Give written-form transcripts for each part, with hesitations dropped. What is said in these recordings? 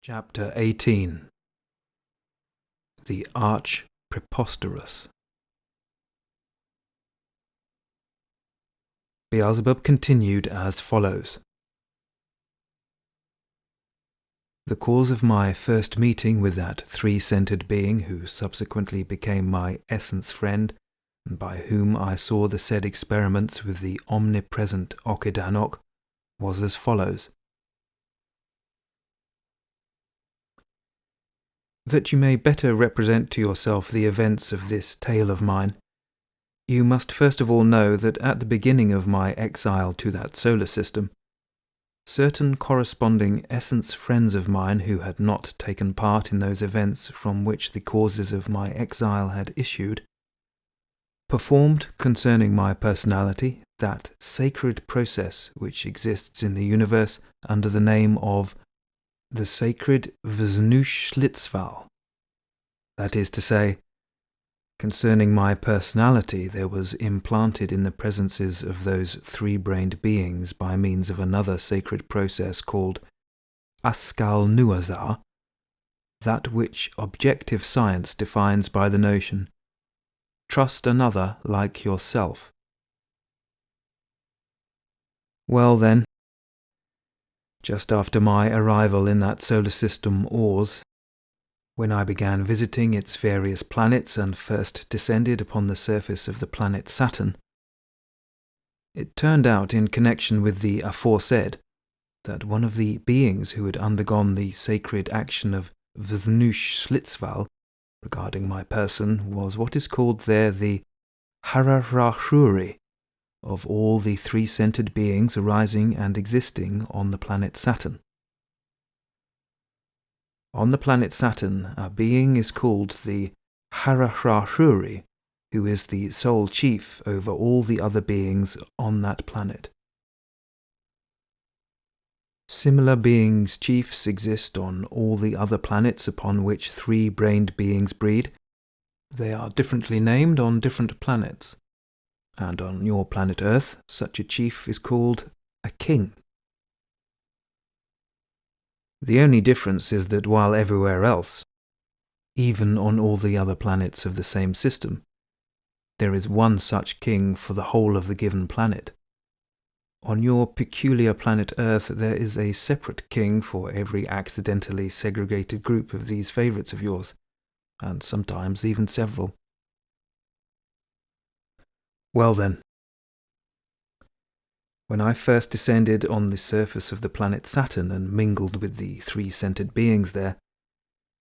Chapter 18. The Arch-preposterous. Beelzebub continued as follows. The cause of my first meeting with that three-centered being who subsequently became my essence friend, and by whom I saw the said experiments with the omnipresent okidanok, was as follows. That you may better represent to yourself the events of this tale of mine, you must first of all know that at the beginning of my exile to that solar system, certain corresponding essence friends of mine who had not taken part in those events from which the causes of my exile had issued, performed concerning my personality that sacred process which exists in the universe under the name of the sacred Vishnuschlitzval. That is to say, concerning my personality there was implanted in the presences of those three-brained beings by means of another sacred process called Askalnuazar, that which objective science defines by the notion, trust another like yourself. Well then, just after my arrival in that solar system Ors, when I began visiting its various planets and first descended upon the surface of the planet Saturn, it turned out in connection with the aforesaid that one of the beings who had undergone the sacred action of Vishnuschlitzval regarding my person was what is called there the Hararahuri of all the three-centered beings arising and existing on the planet Saturn. On the planet Saturn, a being is called the Hararahuri, who is the sole chief over all the other beings on that planet. Similar beings chiefs exist on all the other planets upon which three-brained beings breed. They are differently named on different planets. And on your planet Earth, such a chief is called a king. The only difference is that while everywhere else, even on all the other planets of the same system, there is one such king for the whole of the given planet, on your peculiar planet Earth there is a separate king for every accidentally segregated group of these favourites of yours, and sometimes even several. Well then, when I first descended on the surface of the planet Saturn and mingled with the three-centered beings there,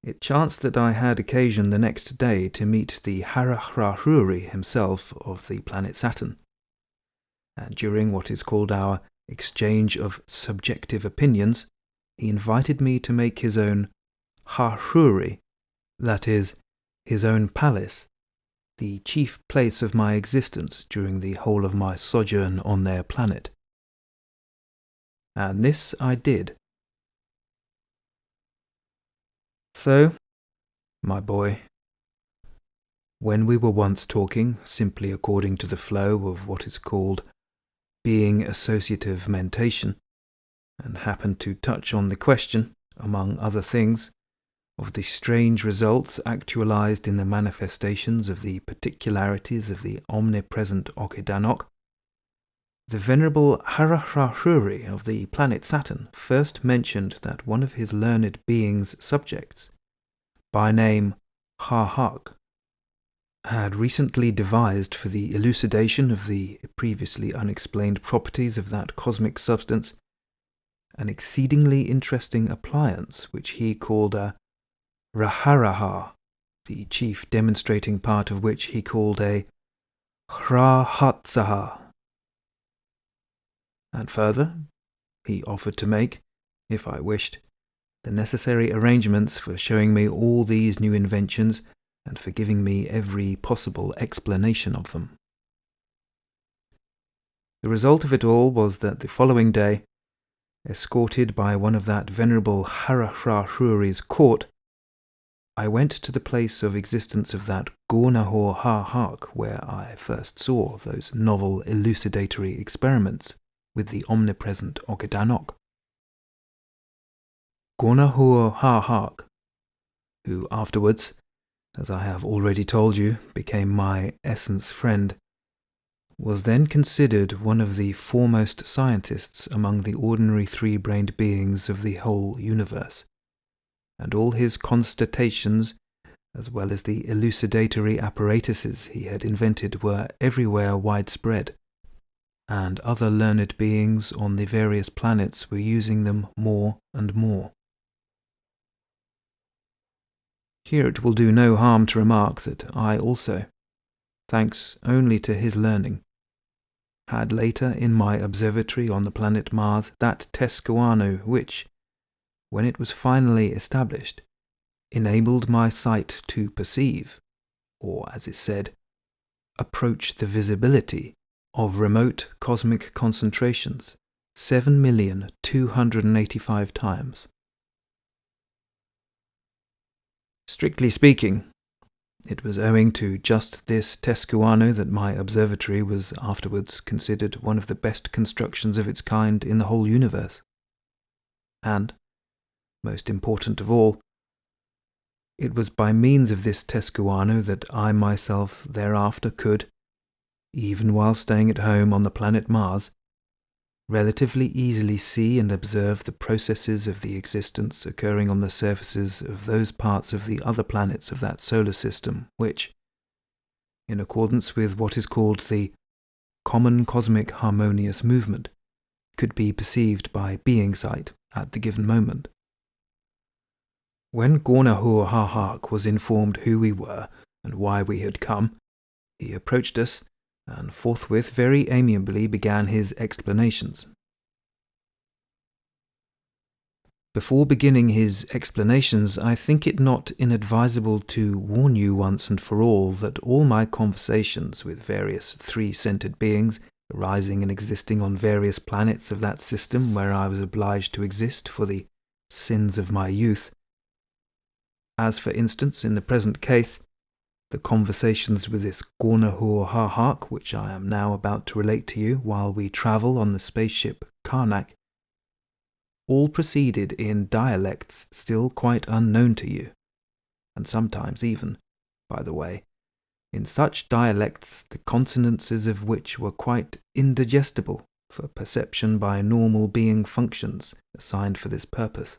it chanced that I had occasion the next day to meet the Hararahuri himself of the planet Saturn, and during what is called our exchange of subjective opinions, he invited me to make his own Haruri, that is, his own palace, the chief place of my existence during the whole of my sojourn on their planet. And this I did. So, my boy, when we were once talking, simply according to the flow of what is called being associative mentation, and happened to touch on the question, among other things, of the strange results actualized in the manifestations of the particularities of the omnipresent okidanok, the venerable Hararahuri of the planet Saturn first mentioned that one of his learned being's subjects, by name Hahak, had recently devised for the elucidation of the previously unexplained properties of that cosmic substance an exceedingly interesting appliance which he called a Raharaha, the chief demonstrating part of which he called a Zaha. And further, he offered to make, if I wished, the necessary arrangements for showing me all these new inventions and for giving me every possible explanation of them. The result of it all was that the following day, escorted by one of that venerable Hararahuri's court, I went to the place of existence of that Guanajua where I first saw those novel elucidatory experiments with the omnipresent okidanok. Guanajua, who afterwards, as I have already told you, became my essence friend, was then considered one of the foremost scientists among the ordinary three-brained beings of the whole universe, and all his constatations, as well as the elucidatory apparatuses he had invented, were everywhere widespread, and other learned beings on the various planets were using them more and more. Here it will do no harm to remark that I also, thanks only to his learning, had later in my observatory on the planet Mars that test guano which, when it was finally established, enabled my sight to perceive, or as is said, approach the visibility of remote cosmic concentrations 7,285 times. Strictly speaking, it was owing to just this test guano that my observatory was afterwards considered one of the best constructions of its kind in the whole universe. And, most important of all, it was by means of this test guano that I myself thereafter could, even while staying at home on the planet Mars, relatively easily see and observe the processes of the existence occurring on the surfaces of those parts of the other planets of that solar system which, in accordance with what is called the common cosmic harmonious movement, could be perceived by being sight at the given moment. When Guanajua was informed who we were and why we had come, he approached us and forthwith very amiably began his explanations. Before beginning his explanations, I think it not inadvisable to warn you once and for all that all my conversations with various three-centered beings arising and existing on various planets of that system where I was obliged to exist for the sins of my youth, as for instance in the present case, the conversations with this Guanajua, which I am now about to relate to you while we travel on the spaceship Karnak, all proceeded in dialects still quite unknown to you, and sometimes even, by the way, in such dialects the consonances of which were quite indigestible for perception by normal being functions assigned for this purpose.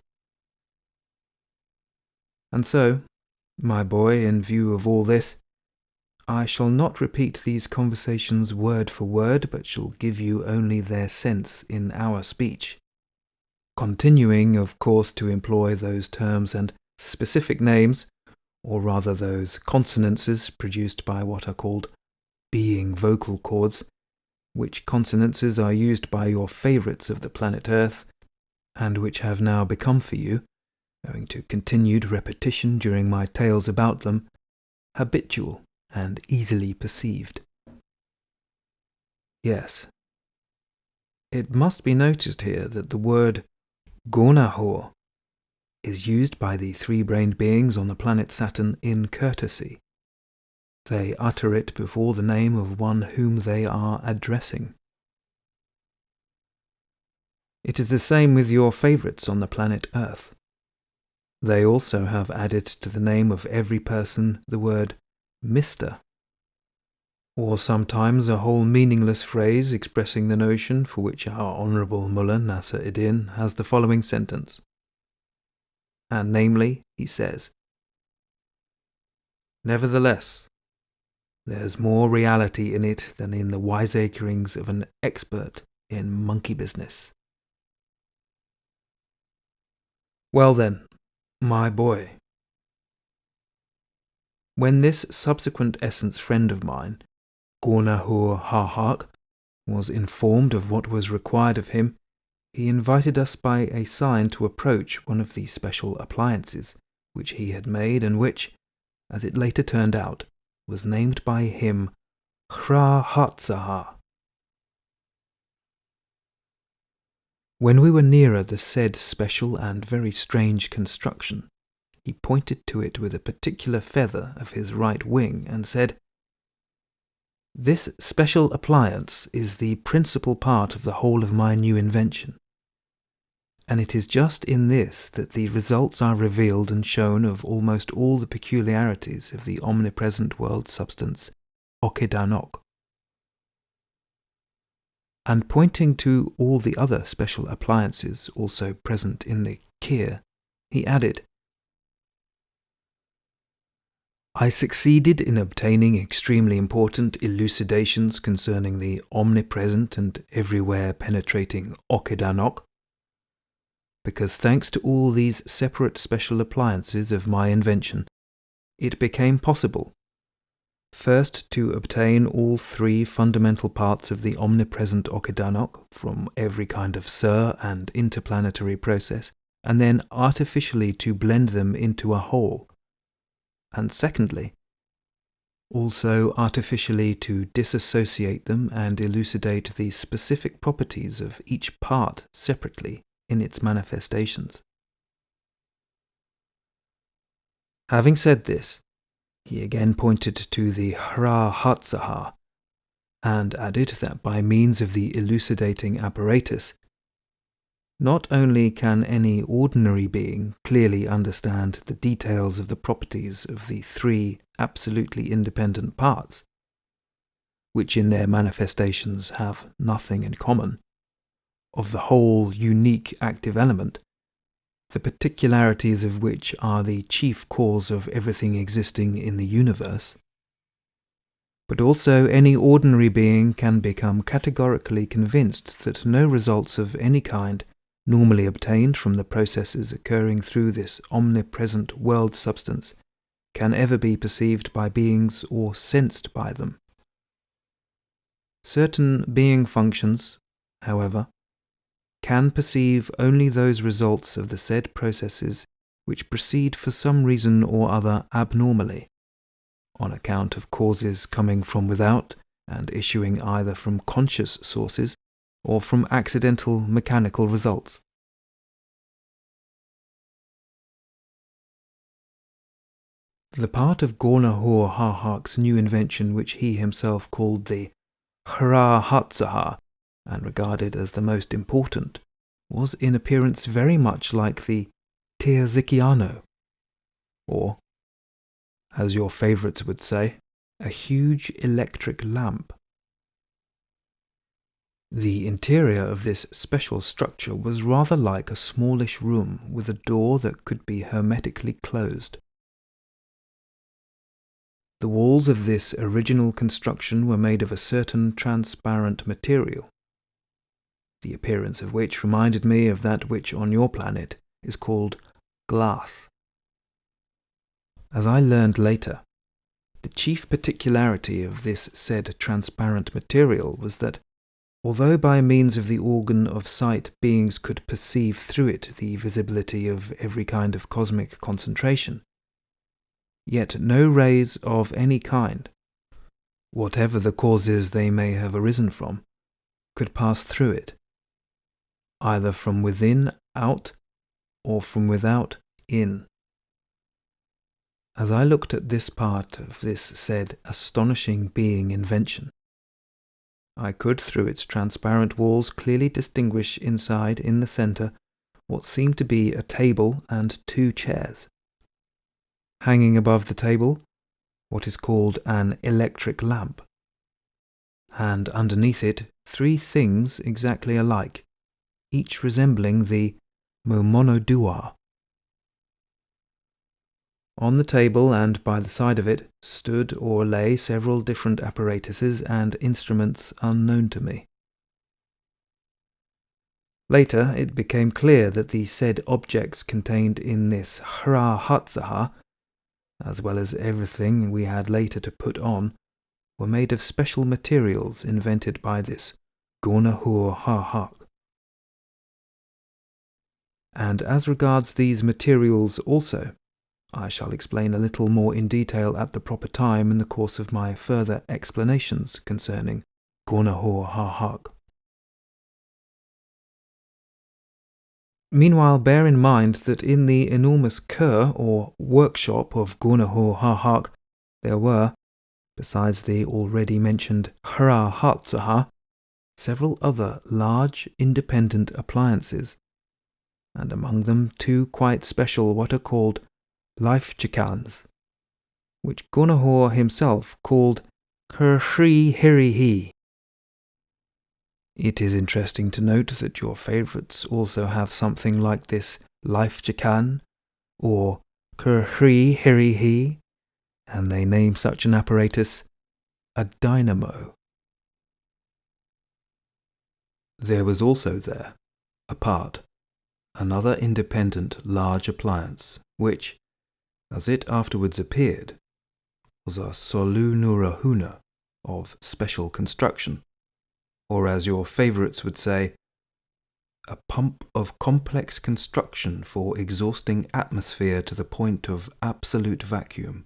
And so, my boy, in view of all this, I shall not repeat these conversations word for word, but shall give you only their sense in our speech, continuing, of course, to employ those terms and specific names, or rather those consonances produced by what are called being vocal cords, which consonances are used by your favourites of the planet Earth, and which have now become for you, owing to continued repetition during my tales about them, habitual and easily perceived. Yes, it must be noticed here that the word Guanajua is used by the three-brained beings on the planet Saturn in courtesy. They utter it before the name of one whom they are addressing. It is the same with your favourites on the planet Earth. They also have added to the name of every person the word Mr., or sometimes a whole meaningless phrase expressing the notion for which our Honourable Mullah Nasser-ed-Din has the following sentence. And namely, he says, "Nevertheless, there's more reality in it than in the wiseacrings of an expert in monkey business." Well then, my boy, when this subsequent essence friend of mine, Guanajua, was informed of what was required of him, he invited us by a sign to approach one of the special appliances which he had made and which, as it later turned out, was named by him Zaha. When we were nearer the said special and very strange construction, he pointed to it with a particular feather of his right wing and said, "This special appliance is the principal part of the whole of my new invention, and it is just in this that the results are revealed and shown of almost all the peculiarities of the omnipresent world substance, okidanok. And pointing to all the other special appliances also present in the kir, he added, I succeeded in obtaining extremely important elucidations concerning the omnipresent and everywhere penetrating okidanok, because thanks to all these separate special appliances of my invention, it became possible, first to obtain all three fundamental parts of the omnipresent okidanok from every kind of sur and interplanetary process, and then artificially to blend them into a whole, and secondly, also artificially to disassociate them and elucidate the specific properties of each part separately in its manifestations. Having said this, he again pointed to the Zaha and added that by means of the elucidating apparatus, not only can any ordinary being clearly understand the details of the properties of the three absolutely independent parts, which in their manifestations have nothing in common, of the whole unique active element, the particularities of which are the chief cause of everything existing in the universe, but also any ordinary being can become categorically convinced that no results of any kind normally obtained from the processes occurring through this omnipresent world substance can ever be perceived by beings or sensed by them. Certain being functions, however, can perceive only those results of the said processes which proceed for some reason or other abnormally, on account of causes coming from without and issuing either from conscious sources or from accidental mechanical results. The part of Guanajua new invention which he himself called the Zaha and regarded as the most important, was in appearance very much like the Terzicchiano, or, as your favourites would say, a huge electric lamp. The interior of this special structure was rather like a smallish room with a door that could be hermetically closed. The walls of this original construction were made of a certain transparent material, the appearance of which reminded me of that which on your planet is called glass. As I learned later, the chief particularity of this said transparent material was that, although by means of the organ of sight beings could perceive through it the visibility of every kind of cosmic concentration, yet no rays of any kind, whatever the causes they may have arisen from, could pass through it, either from within out or from without in. As I looked at this part of this said astonishing being invention, I could through its transparent walls clearly distinguish inside in the centre what seemed to be a table and two chairs. Hanging above the table, what is called an electric lamp, and underneath it three things exactly alike, each resembling the Guanajua. On the table and by the side of it stood or lay several different apparatuses and instruments unknown to me. Later it became clear that the said objects contained in this Zaha, as well as everything we had later to put on, were made of special materials invented by this Guanajua. And as regards these materials also, I shall explain a little more in detail at the proper time in the course of my further explanations concerning Guanajua. Meanwhile, bear in mind that in the enormous Kur, or workshop of Guanajua, there were, besides the already mentioned Zaha, several other large independent appliances, and among them 2 quite special what are called life-chicans, which Guanajua himself called Gurdjieff. It is interesting to note that your favourites also have something like this life-chican, or Gurdjieff, and they name such an apparatus a dynamo. There was also there, apart, another independent large appliance, which, as it afterwards appeared, was a solunurahuna of special construction, or as your favourites would say, a pump of complex construction for exhausting atmosphere to the point of absolute vacuum.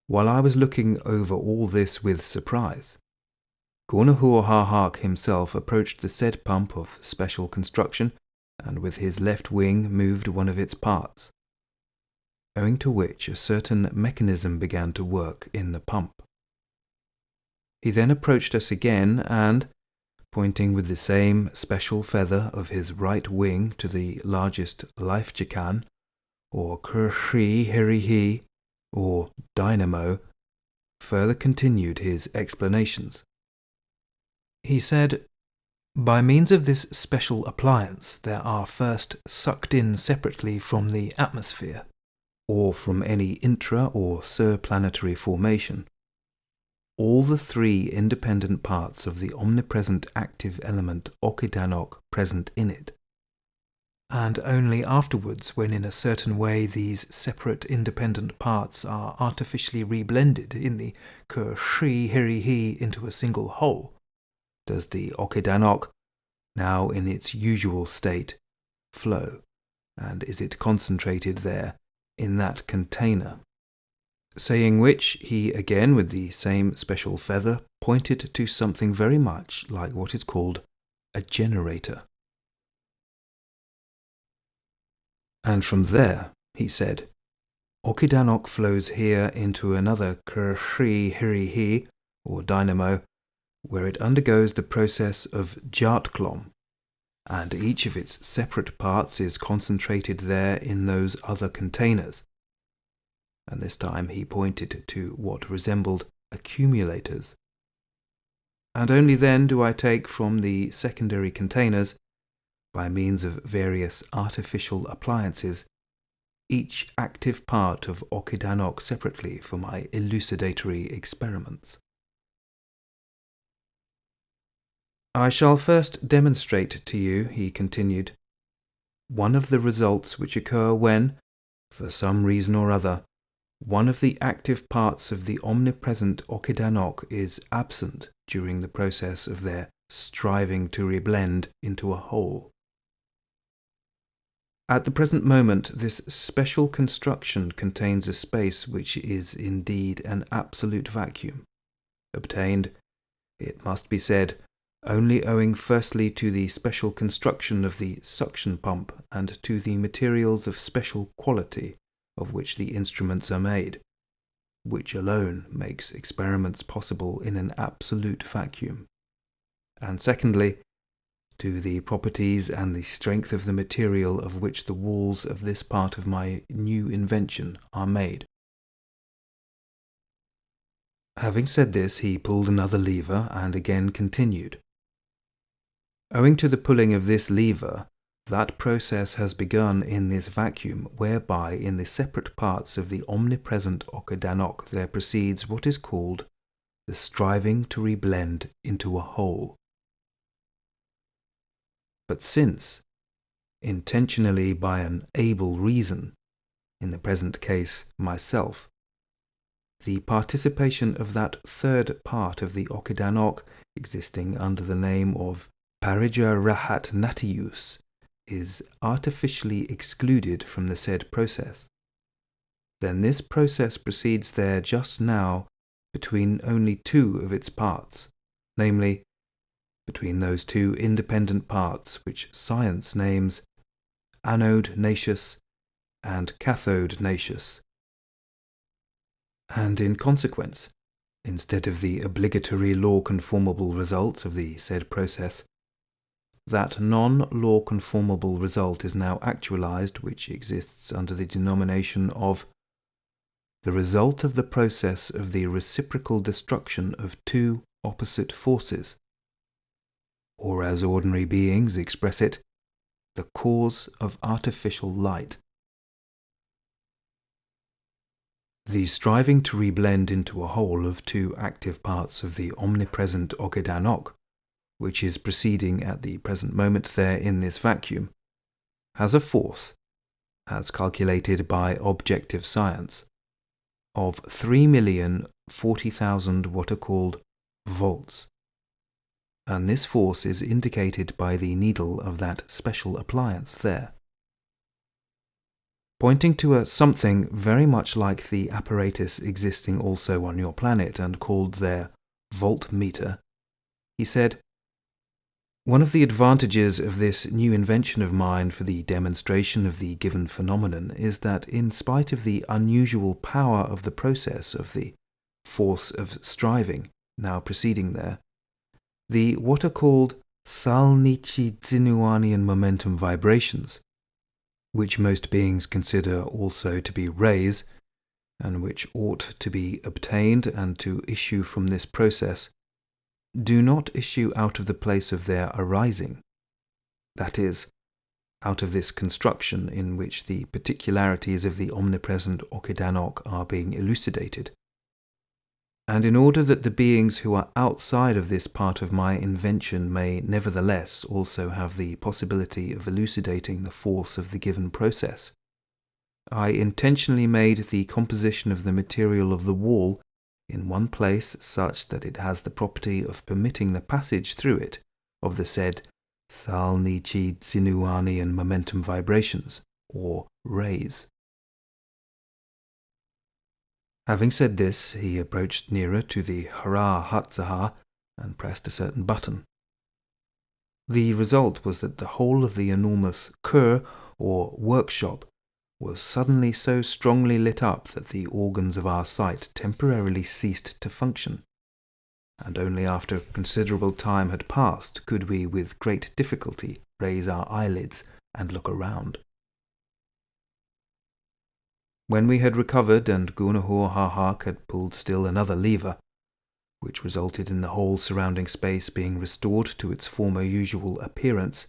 While I was looking over all this with surprise, Guanajua himself approached the said pump of special construction, and with his left wing moved one of its parts, owing to which a certain mechanism began to work in the pump. He then approached us again and, pointing with the same special feather of his right wing to the largest life-chican, or Gurdjieff, or dynamo, further continued his explanations. He said, by means of this special appliance there are first sucked in separately from the atmosphere, or from any intra- or surplanetary formation, all the 3 independent parts of the omnipresent active element okidanok present in it, and only afterwards, when in a certain way these separate independent parts are artificially reblended in the Gurdjieff into a single whole, does the okidanok, now in its usual state, flow, and is it concentrated there in that container. Saying which, he again with the same special feather pointed to something very much like what is called a generator. And from there, he said, okidanok flows here into another Gurdjieff, or dynamo, where it undergoes the process of jartklom, and each of its separate parts is concentrated there in those other containers. And this time he pointed to what resembled accumulators. And only then do I take from the secondary containers, by means of various artificial appliances, each active part of okidanok separately for my elucidatory experiments. I shall first demonstrate to you, he continued, one of the results which occur when, for some reason or other, one of the active parts of the omnipresent okidanok is absent during the process of their striving to reblend into a whole. At the present moment, this special construction contains a space which is indeed an absolute vacuum, obtained, it must be said, only owing firstly to the special construction of the suction pump and to the materials of special quality of which the instruments are made, which alone makes experiments possible in an absolute vacuum, and secondly, to the properties and the strength of the material of which the walls of this part of my new invention are made. Having said this, he pulled another lever and again continued. Owing to the pulling of this lever, that process has begun in this vacuum whereby in the separate parts of the omnipresent okidanok there proceeds what is called the striving to reblend into a whole. But since, intentionally by an able reason, in the present case myself, the participation of that third part of the okidanok existing under the name of parija rahat natius is artificially excluded from the said process, then this process proceeds there just now between only 2 of its parts, namely, between those 2 independent parts which science names anode nacius and cathode nacius. And in consequence, instead of the obligatory law-conformable results of the said process, that non-law conformable result is now actualized, which exists under the denomination of the result of the process of the reciprocal destruction of two opposite forces, or as ordinary beings express it, the cause of artificial light. The striving to reblend into a whole of two active parts of the omnipresent okidanok, which is proceeding at the present moment there in this vacuum, has a force, as calculated by objective science, of 3,040,000 what are called volts. And this force is indicated by the needle of that special appliance there. Pointing to a something very much like the apparatus existing also on your planet and called their voltmeter, he said, "One of the advantages of this new invention of mine for the demonstration of the given phenomenon is that in spite of the unusual power of the process of the force of striving now proceeding there, the what are called Salnichi-Zinuanian momentum vibrations, which most beings consider also to be rays, and which ought to be obtained and to issue from this process, do not issue out of the place of their arising, that is, out of this construction in which the particularities of the omnipresent okidanok are being elucidated. And in order that the beings who are outside of this part of my invention may nevertheless also have the possibility of elucidating the force of the given process, I intentionally made the composition of the material of the wall in one place such that it has the property of permitting the passage through it of the said Salnichi-Zinuanian momentum vibrations, or rays." Having said this, he approached nearer to the Hara Zaha and pressed a certain button. The result was that the whole of the enormous Kur, or workshop, was suddenly so strongly lit up that the organs of our sight temporarily ceased to function, and only after considerable time had passed could we with great difficulty raise our eyelids and look around. When we had recovered and Guanajua had pulled still another lever, which resulted in the whole surrounding space being restored to its former usual appearance,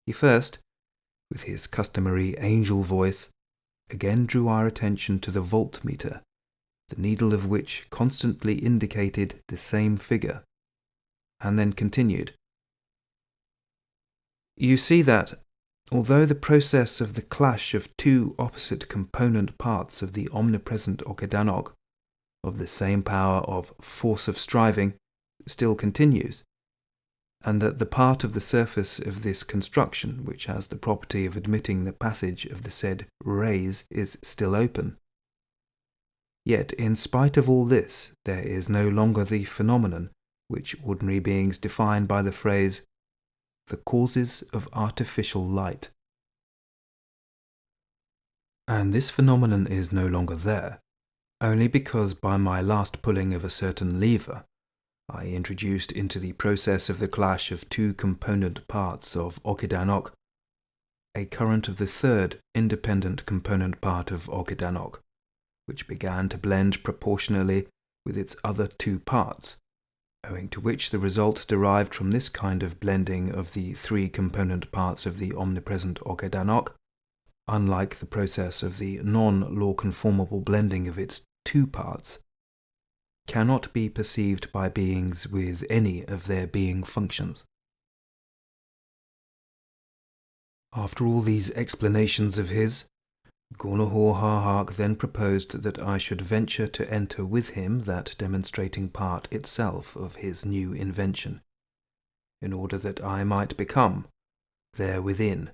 he first, with his customary angel voice, again drew our attention to the voltmeter, the needle of which constantly indicated the same figure, and then continued, "You see that, although the process of the clash of two opposite component parts of the omnipresent okidanok, of the same power of force of striving, still continues, and that the part of the surface of this construction which has the property of admitting the passage of the said rays is still open. Yet in spite of all this, there is no longer the phenomenon which ordinary beings define by the phrase, the causes of artificial light. And this phenomenon is no longer there, only because by my last pulling of a certain lever, I introduced into the process of the clash of two component parts of okidanok a current of the third independent component part of okidanok, which began to blend proportionally with its other two parts, owing to which the result derived from this kind of blending of the three component parts of the omnipresent okidanok, unlike the process of the non-law conformable blending of its two parts, cannot be perceived by beings with any of their being functions. After all these explanations of his, Guanajua then proposed that I should venture to enter with him that demonstrating part itself of his new invention, in order that I might become, there within,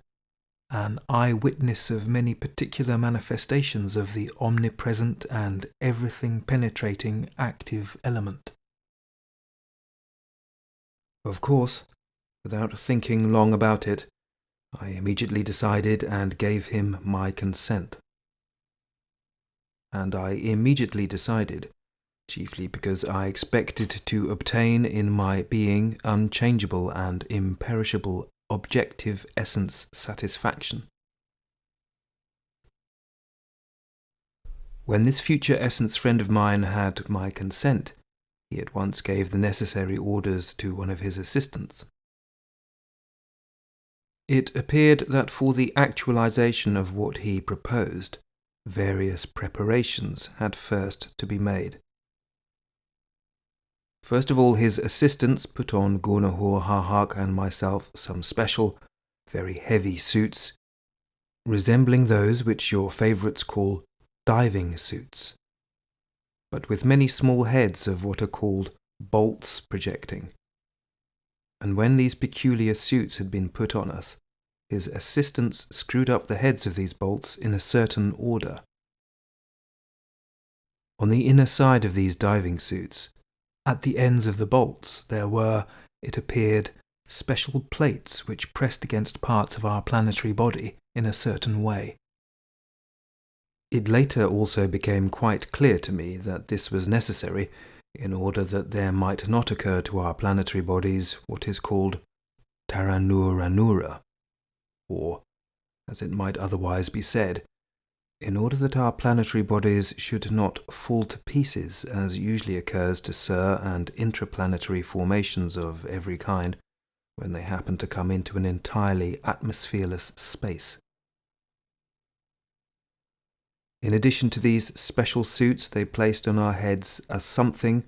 an eyewitness of many particular manifestations of the omnipresent and everything-penetrating active element. Of course, without thinking long about it, I immediately decided and gave him my consent. And I immediately decided, chiefly because I expected to obtain in my being unchangeable and imperishable objective essence satisfaction. When this future essence friend of mine had my consent, he at once gave the necessary orders to one of his assistants. It appeared that for the actualization of what he proposed, various preparations had first to be made. First of all, his assistants put on Guanajua and myself some special, very heavy suits, resembling those which your favourites call diving suits, but with many small heads of what are called bolts projecting. And when these peculiar suits had been put on us, his assistants screwed up the heads of these bolts in a certain order. On the inner side of these diving suits, at the ends of the bolts, there were, it appeared, special plates which pressed against parts of our planetary body in a certain way. It later also became quite clear to me that this was necessary in order that there might not occur to our planetary bodies what is called taranura, or, as it might otherwise be said, in order that our planetary bodies should not fall to pieces as usually occurs to sur- and intraplanetary formations of every kind when they happen to come into an entirely atmosphereless space. In addition to these special suits, they placed on our heads a something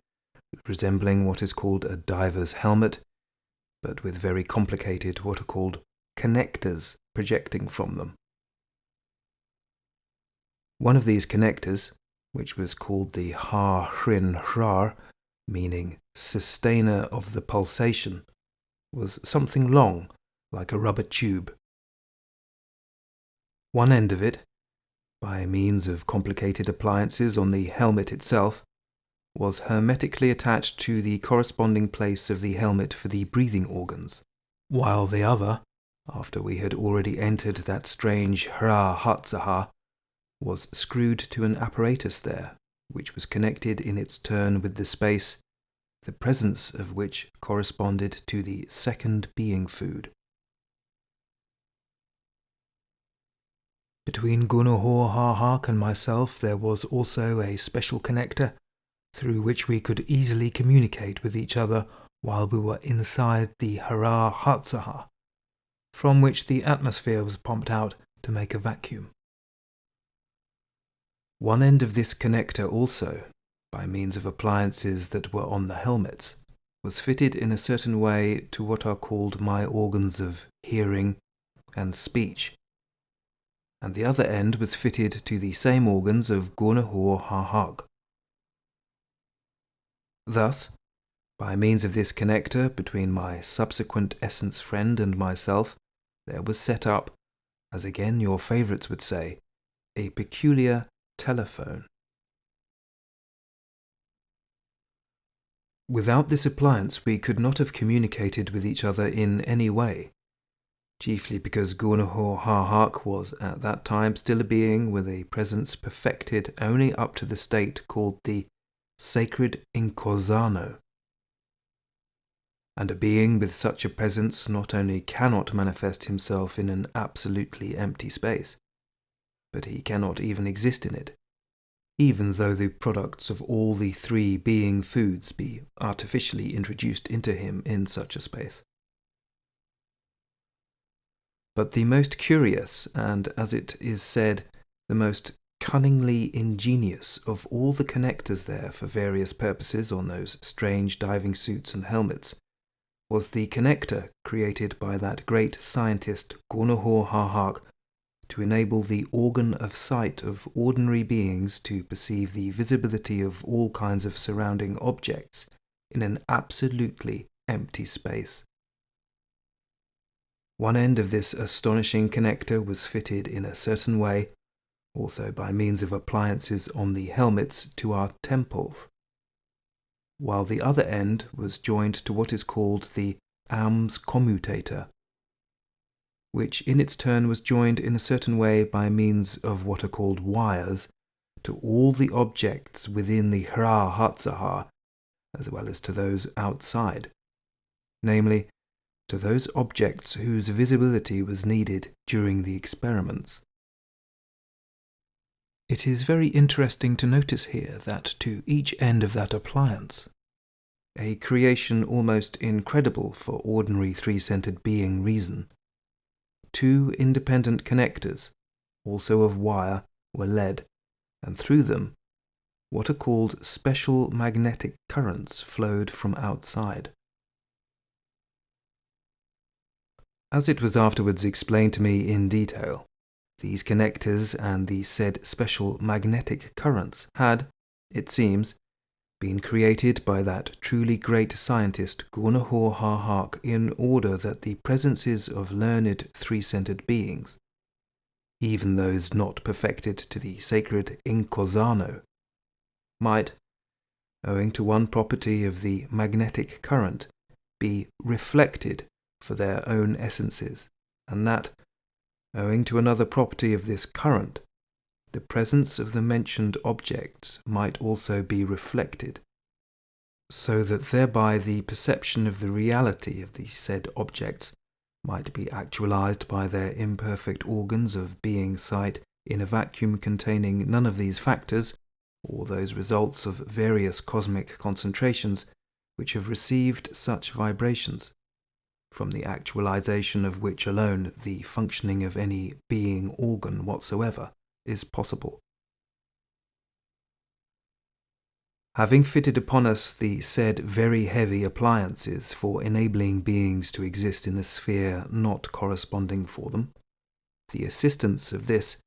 resembling what is called a diver's helmet, but with very complicated what are called connectors projecting from them. One of these connectors, which was called the ha-hrin-hrar, meaning sustainer of the pulsation, was something long, like a rubber tube. One end of it, by means of complicated appliances on the helmet itself, was hermetically attached to the corresponding place of the helmet for the breathing organs, while the other, after we had already entered that strange Zaha, was screwed to an apparatus there, which was connected in its turn with the space, the presence of which corresponded to the second being food. Between Guanajua and myself there was also a special connector through which we could easily communicate with each other while we were inside the Zaha, from which the atmosphere was pumped out to make a vacuum. One end of this connector also, by means of appliances that were on the helmets, was fitted in a certain way to what are called my organs of hearing and speech, and the other end was fitted to the same organs of Guanajua. Thus, by means of this connector between my subsequent essence friend and myself, there was set up, as again your favourites would say, a peculiar telephone. Without this appliance we could not have communicated with each other in any way, chiefly because Guanajua was at that time still a being with a presence perfected only up to the state called the sacred incausano. And a being with such a presence not only cannot manifest himself in an absolutely empty space, but he cannot even exist in it, even though the products of all the three being foods be artificially introduced into him in such a space. But the most curious, and as it is said, the most cunningly ingenious of all the connectors there for various purposes on those strange diving suits and helmets, was the connector created by that great scientist Guanajua to enable the organ of sight of ordinary beings to perceive the visibility of all kinds of surrounding objects in an absolutely empty space. One end of this astonishing connector was fitted in a certain way, also by means of appliances on the helmets, to our temples, while the other end was joined to what is called the arms commutator, which in its turn was joined in a certain way by means of what are called wires to all the objects within the Zaha, as well as to those outside, namely to those objects whose visibility was needed during the experiments. It is very interesting to notice here that to each end of that appliance, a creation almost incredible for ordinary three-centered being reason, two independent connectors, also of wire, were led, and through them, what are called special magnetic currents flowed from outside. As it was afterwards explained to me in detail, these connectors and the said special magnetic currents had, it seems, been created by that truly great scientist Guanajua in order that the presences of learned three-centered beings, even those not perfected to the sacred inventions, might, owing to one property of the magnetic current, be reflected for their own essences, and that, owing to another property of this current, the presence of the mentioned objects might also be reflected, so that thereby the perception of the reality of the said objects might be actualized by their imperfect organs of being sight in a vacuum containing none of these factors, or those results of various cosmic concentrations which have received such vibrations, from the actualization of which alone the functioning of any being organ whatsoever is possible. Having fitted upon us the said very heavy appliances for enabling beings to exist in a sphere not corresponding for them, the assistance of this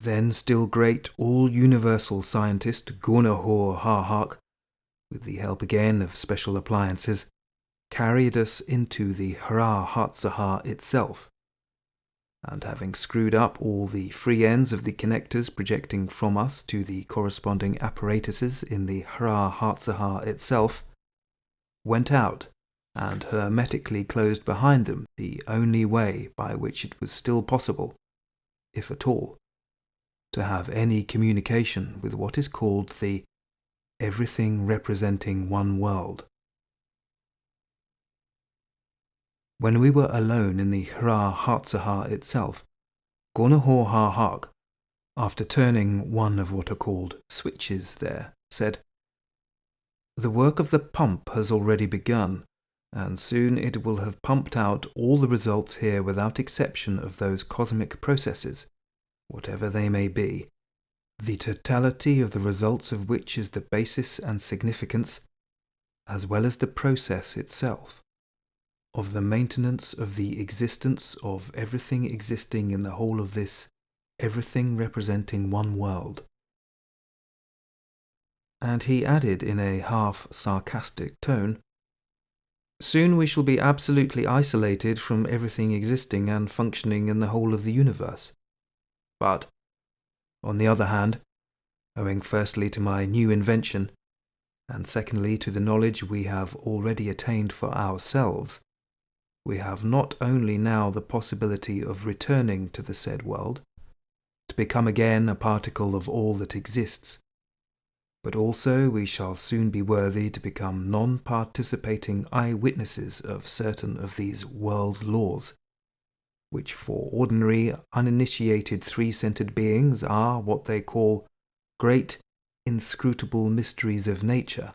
then still great all-universal scientist Guanajua, with the help again of special appliances, carried us into the Zaha itself, and having screwed up all the free ends of the connectors projecting from us to the corresponding apparatuses in the Zaha itself, went out and hermetically closed behind them the only way by which it was still possible, if at all, to have any communication with what is called the everything representing one world. When we were alone in the Zaha itself, Guanajua, after turning one of what are called switches there, said, "The work of the pump has already begun, and soon it will have pumped out all the results here without exception of those cosmic processes, whatever they may be, the totality of the results of which is the basis and significance, as well as the process itself, of the maintenance of the existence of everything existing in the whole of this, everything representing one world." And he added in a half-sarcastic tone, "Soon we shall be absolutely isolated from everything existing and functioning in the whole of the universe. But, on the other hand, owing firstly to my new invention, and secondly to the knowledge we have already attained for ourselves, we have not only now the possibility of returning to the said world, to become again a particle of all that exists, but also we shall soon be worthy to become non-participating eyewitnesses of certain of these world laws, which for ordinary, uninitiated three-centered beings are what they call great, inscrutable mysteries of nature,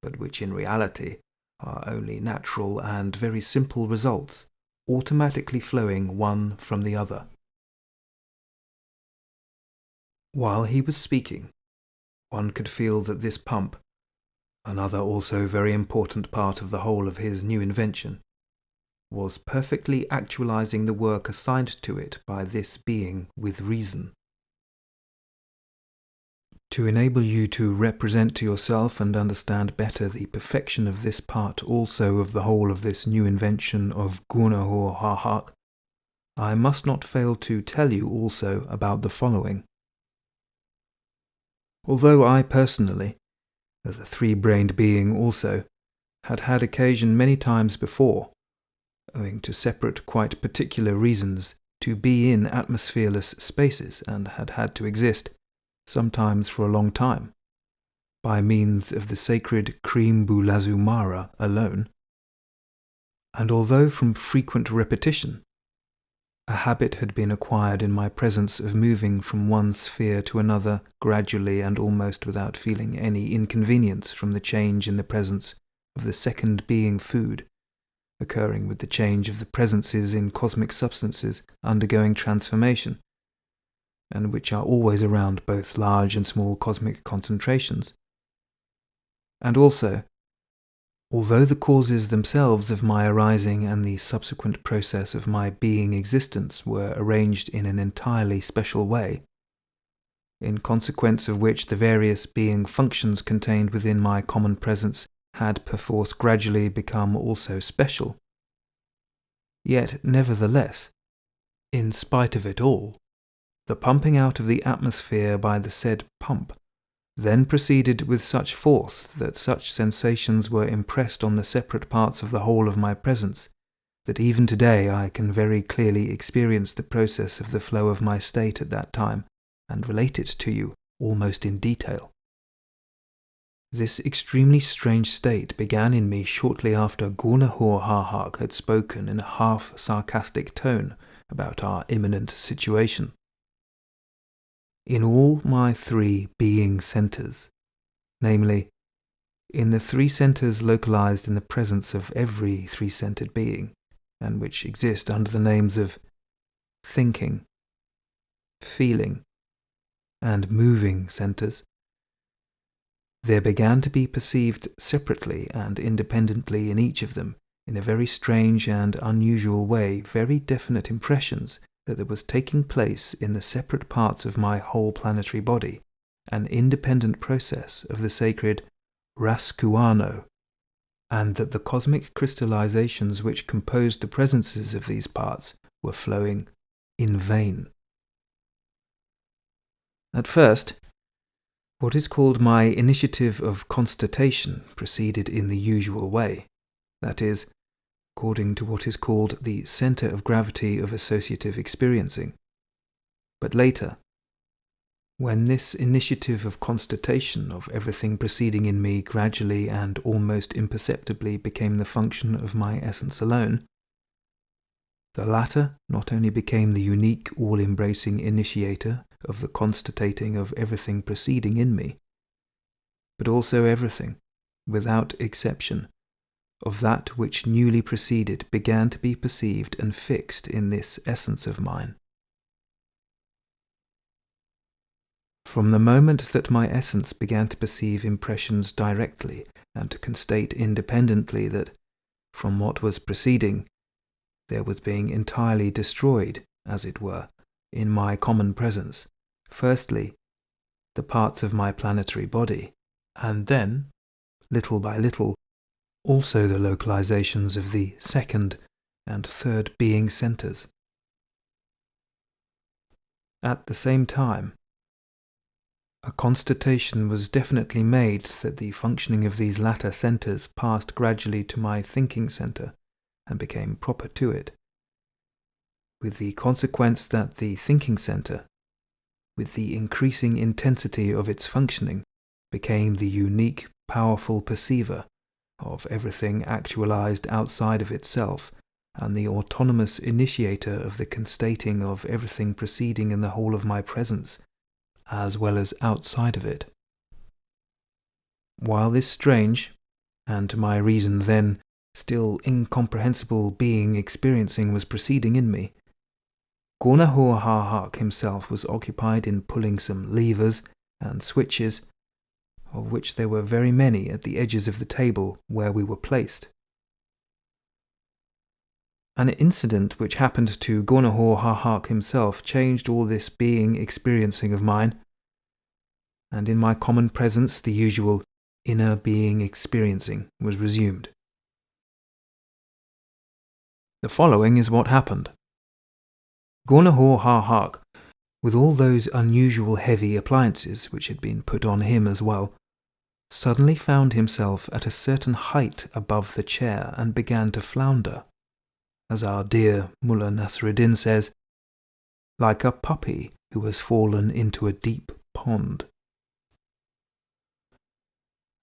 but which in reality are only natural and very simple results, automatically flowing one from the other." While he was speaking, one could feel that this pump, another also very important part of the whole of his new invention, was perfectly actualizing the work assigned to it by this being with reason. To enable you to represent to yourself and understand better the perfection of this part also of the whole of this new invention of Guanajua, I must not fail to tell you also about the following. Although I personally, as a three-brained being also, had had occasion many times before, owing to separate quite particular reasons, to be in atmosphereless spaces and had had to exist, sometimes for a long time, by means of the sacred cream bulazumara alone, and although from frequent repetition, a habit had been acquired in my presence of moving from one sphere to another gradually and almost without feeling any inconvenience from the change in the presence of the second being food, occurring with the change of the presences in cosmic substances undergoing transformation, and which are always around both large and small cosmic concentrations. And also, although the causes themselves of my arising and the subsequent process of my being existence were arranged in an entirely special way, in consequence of which the various being functions contained within my common presence had perforce gradually become also special, yet nevertheless, in spite of it all, the pumping out of the atmosphere by the said pump then proceeded with such force that such sensations were impressed on the separate parts of the whole of my presence, that even today I can very clearly experience the process of the flow of my state at that time, and relate it to you almost in detail. This extremely strange state began in me shortly after Guanajua had spoken in a half-sarcastic tone about our imminent situation. In all my three being centers, namely, in the three centers localized in the presence of every three-centered being, and which exist under the names of thinking, feeling, and moving centers, there began to be perceived separately and independently in each of them, in a very strange and unusual way, very definite impressions that there was taking place in the separate parts of my whole planetary body an independent process of the sacred Raskuano, and that the cosmic crystallizations which composed the presences of these parts were flowing in vain. At first, what is called my initiative of constatation proceeded in the usual way, that is, according to what is called the center of gravity of associative experiencing. But later, when this initiative of constatation of everything proceeding in me gradually and almost imperceptibly became the function of my essence alone, the latter not only became the unique, all-embracing initiator of the constating of everything proceeding in me, but also everything, without exception, of that which newly proceeded began to be perceived and fixed in this essence of mine. From the moment that my essence began to perceive impressions directly and to constate independently that, from what was proceeding, there was being entirely destroyed, as it were, in my common presence, firstly, the parts of my planetary body, and then, little by little, also the localizations of the second and third being centers. At the same time, a constatation was definitely made that the functioning of these latter centers passed gradually to my thinking center and became proper to it, with the consequence that the thinking center, with the increasing intensity of its functioning, became the unique, powerful perceiver of everything actualized outside of itself, and the autonomous initiator of the constating of everything proceeding in the whole of my presence, as well as outside of it. While this strange, and to my reason then still incomprehensible being experiencing was proceeding in me, Guanajua himself was occupied in pulling some levers and switches, of which there were very many at the edges of the table where we were placed. An incident which happened to Guanajua himself changed all this being experiencing of mine, and in my common presence the usual inner being experiencing was resumed. The following is what happened. Guanajua, with all those unusual heavy appliances which had been put on him as well, suddenly found himself at a certain height above the chair and began to flounder, as our dear Mullah Nasruddin says, like a puppy who has fallen into a deep pond.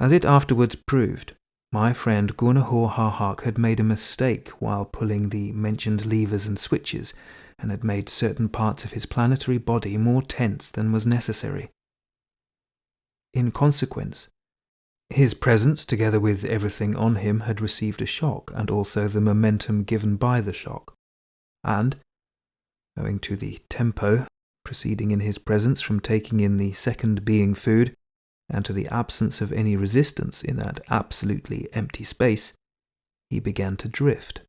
As it afterwards proved, my friend Guanajua had made a mistake while pulling the mentioned levers and switches, and had made certain parts of his planetary body more tense than was necessary. In consequence, his presence, together with everything on him, had received a shock, and also the momentum given by the shock. And, owing to the tempo proceeding in his presence from taking in the second being food, and to the absence of any resistance in that absolutely empty space, he began to drift.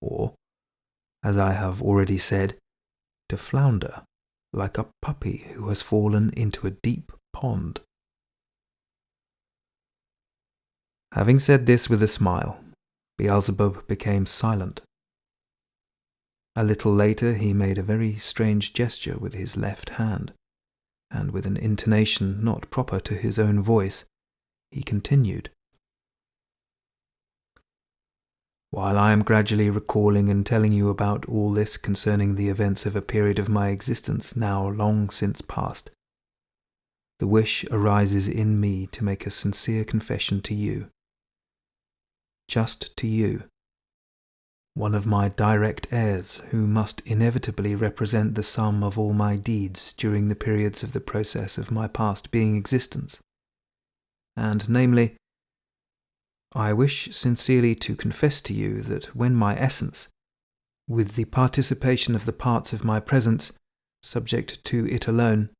Or, as I have already said, to flounder, like a puppy who has fallen into a deep pond. Having said this with a smile, Beelzebub became silent. A little later he made a very strange gesture with his left hand, and with an intonation not proper to his own voice, he continued. While I am gradually recalling and telling you about all this concerning the events of a period of my existence now long since past, the wish arises in me to make a sincere confession to you. Just to you, one of my direct heirs who must inevitably represent the sum of all my deeds during the periods of the process of my past being existence. And namely, I wish sincerely to confess to you that when my essence, with the participation of the parts of my presence, subject to it alone,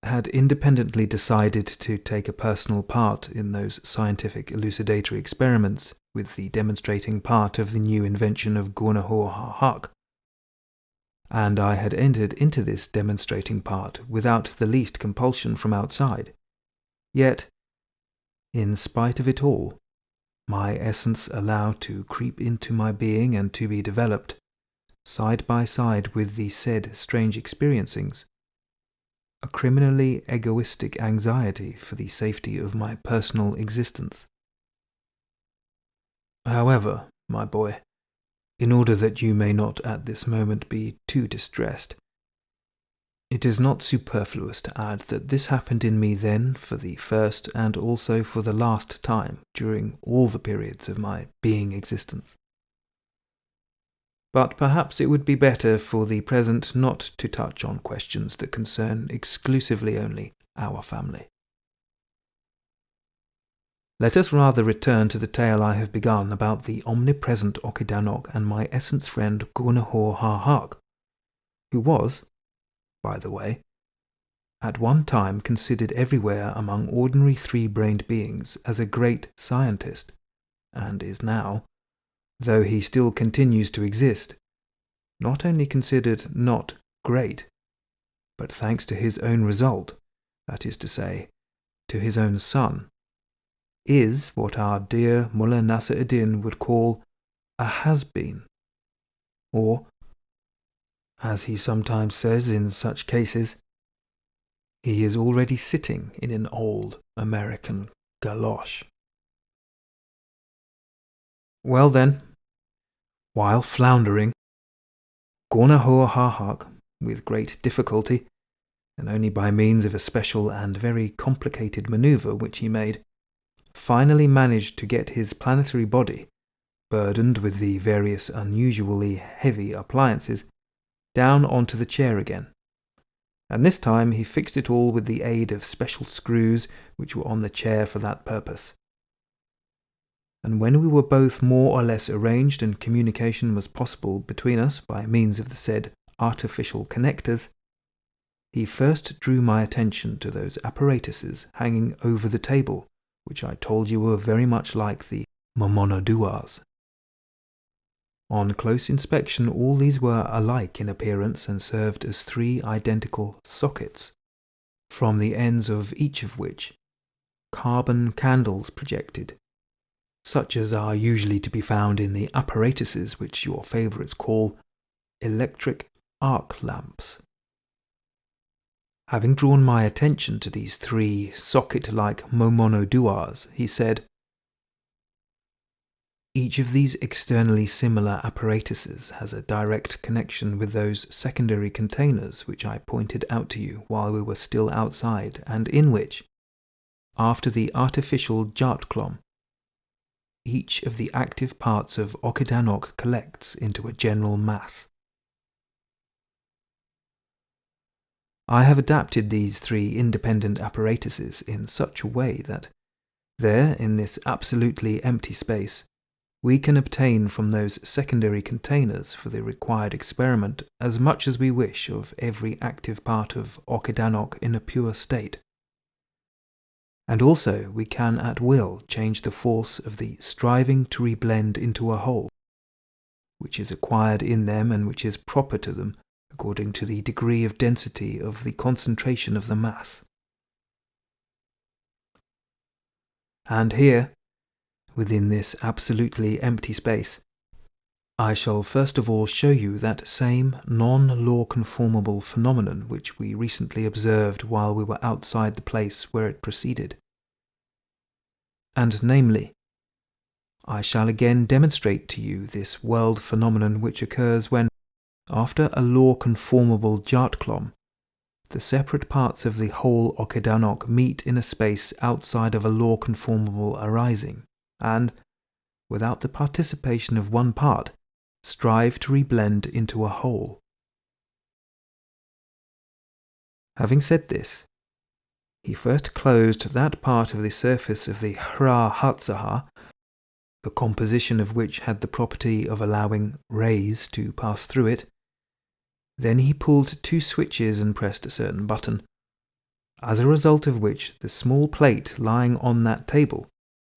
had independently decided to take a personal part in those scientific elucidatory experiments with the demonstrating part of the new invention of Guanajua, and I had entered into this demonstrating part without the least compulsion from outside. Yet, in spite of it all, my essence allowed to creep into my being and to be developed, side by side with the said strange experiencings, a criminally egoistic anxiety for the safety of my personal existence. However, my boy, in order that you may not at this moment be too distressed, it is not superfluous to add that this happened in me then for the first and also for the last time during all the periods of my being existence. But perhaps it would be better for the present not to touch on questions that concern exclusively only our family. Let us rather return to the tale I have begun about the omnipresent okidanok and my essence friend Guanajua, who was, by the way, at one time considered everywhere among ordinary three-brained beings as a great scientist, and is now, though he still continues to exist, not only considered not great, but thanks to his own result, that is to say, to his own son, is what our dear Mullah Nasr-ed-Din would call a has-been, or, as he sometimes says in such cases, he is already sitting in an old American galosh. Well then, while floundering, Guanajua, with great difficulty, and only by means of a special and very complicated maneuver which he made, finally managed to get his planetary body, burdened with the various unusually heavy appliances, down onto the chair again. And this time he fixed it all with the aid of special screws which were on the chair for that purpose. And when we were both more or less arranged and communication was possible between us by means of the said artificial connectors, he first drew my attention to those apparatuses hanging over the table, which I told you were very much like the momonoduas. On close inspection, all these were alike in appearance and served as three identical sockets, from the ends of each of which carbon candles projected, such as are usually to be found in the apparatuses which your favourites call electric arc lamps. Having drawn my attention to these three socket-like momonoduas, he said, "Each of these externally similar apparatuses has a direct connection with those secondary containers which I pointed out to you while we were still outside, and in which, after the artificial jartklom, each of the active parts of okidanok collects into a general mass. I have adapted these three independent apparatuses in such a way that there, in this absolutely empty space, we can obtain from those secondary containers for the required experiment as much as we wish of every active part of okidanok in a pure state. And also we can at will change the force of the striving to reblend into a whole, which is acquired in them and which is proper to them according to the degree of density of the concentration of the mass. And here, within this absolutely empty space, I shall first of all show you that same non-law conformable phenomenon which we recently observed while we were outside the place where it proceeded. And namely, I shall again demonstrate to you this world phenomenon which occurs when, after a law-conformable jartklom, the separate parts of the whole okidanok meet in a space outside of a law-conformable arising, and, without the participation of one part, strive to reblend into a whole. Having said this, he first closed that part of the surface of the Zaha, the composition of which had the property of allowing rays to pass through it. Then he pulled two switches and pressed a certain button, as a result of which the small plate lying on that table,